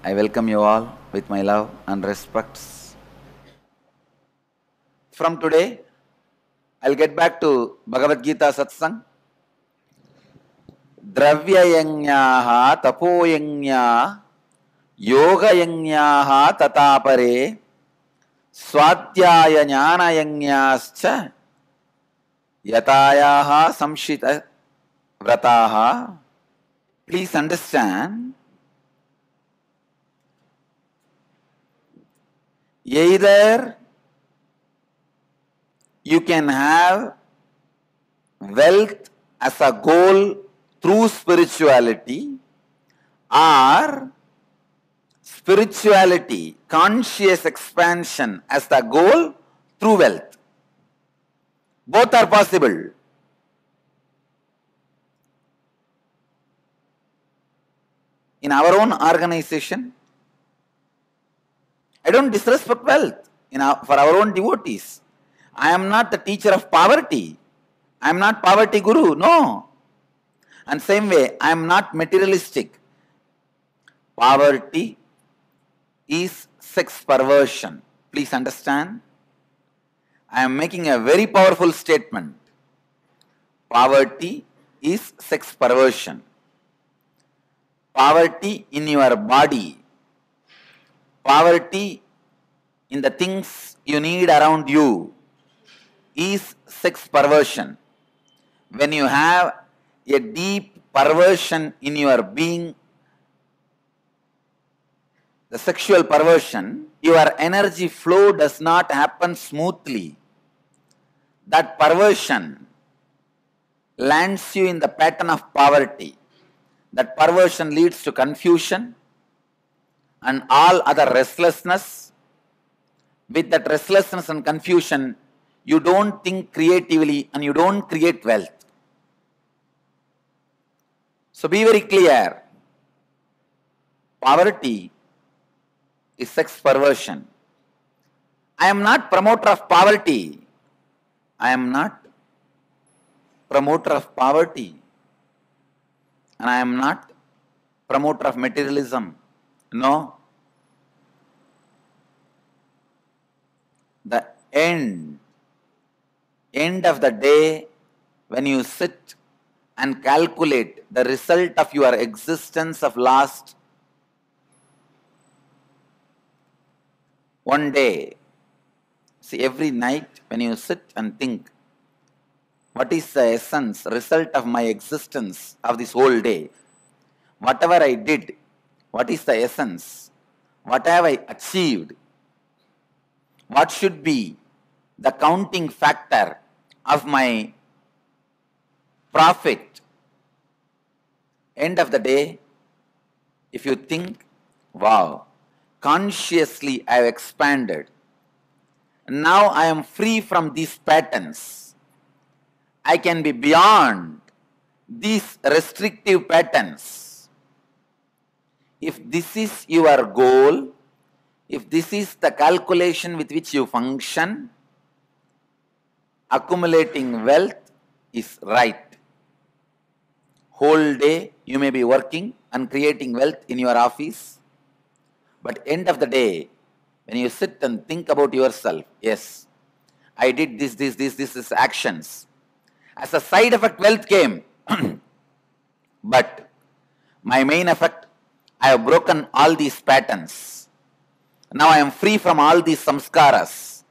I welcome you all with my love and respects. From today, I'll get back to Bhagavad Gita Satsang. Dravyayagnaha tapoyagnya yogayagnaha tatapare swadhyaya jnanayagnyascha yatayaha samshita vrataha. Please understand, either you can have wealth as a goal through spirituality, or spirituality, conscious expansion as the goal through wealth. Both are possible. In our own organization, I don't disrespect wealth for our own devotees. I am not the teacher of poverty. I am not poverty guru, no. And same way, I am not materialistic. Poverty is sex perversion. Please understand. I am making a very powerful statement. Poverty is sex perversion. Poverty in your body. Poverty in the things you need around you is sex perversion. When you have a deep perversion in your being, the sexual perversion, your energy flow does not happen smoothly. That perversion lands you in the pattern of poverty. That perversion leads to confusion and all other restlessness. With that restlessness and confusion, you don't think creatively and you don't create wealth. So be very clear. Poverty is sex perversion. I am not promoter of poverty. I am not promoter of poverty. And I am not promoter of materialism. No. The end of the day, when you sit and calculate the result of your existence of last one day, see, every night when you sit and think, what is the essence, result of my existence of this whole day? Whatever I did, what is the essence? What have I achieved? What should be the counting factor of my profit? End of the day, if you think, wow, consciously I have expanded. Now I am free from these patterns. I can be beyond these restrictive patterns. If this is your goal, if this is the calculation with which you function, accumulating wealth is right. Whole day you may be working and creating wealth in your office, but end of the day, when you sit and think about yourself, yes, I did this actions. As a side effect, wealth came. But my main effect, I have broken all these patterns. Now I am free from all these samskaras.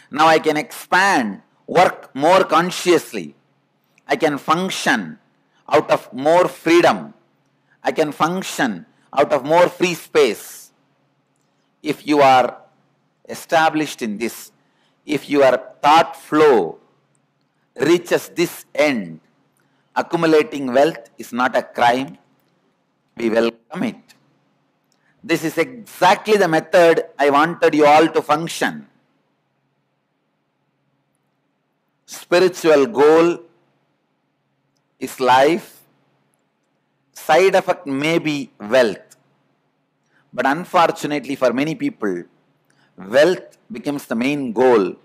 Now I can expand, work more consciously. I can function out of more freedom. I can function out of more free space. If you are established in this, if your thought flow reaches this end, accumulating wealth is not a crime. We welcome it. This is exactly the method I wanted you all to function. Spiritual goal is life. Side effect may be wealth. But unfortunately for many people, wealth becomes the main goal.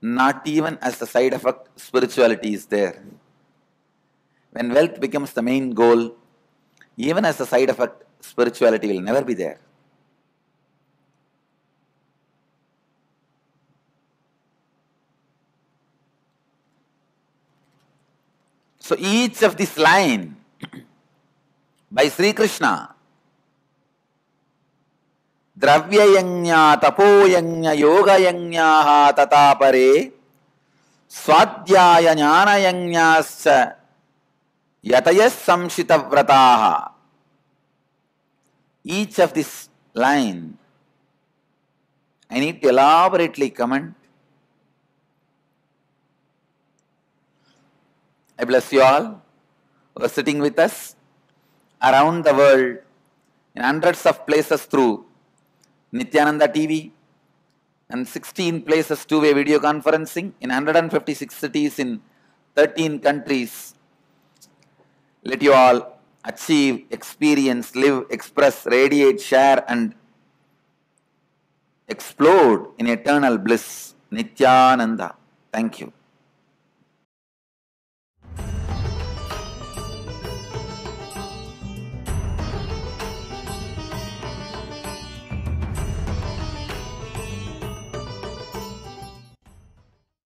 Not even as the side effect, spirituality is there. When wealth becomes the main goal, Even as a side effect, spirituality will never be there. So each of this line by Sri Krishna, Dravyayanya, Tapoyanya, Yogayanya, Tatapare, Swadhyaya, Jnanayanyascha, Yatayas Samshita Vrataha. Each of this line, I need to elaborately comment. I bless you all who are sitting with us around the world in hundreds of places through Nityananda TV and 16 places two-way video conferencing in 156 cities in 13 countries. Let you all achieve, experience, live, express, radiate, share and explode in eternal bliss. Nityananda. Thank you.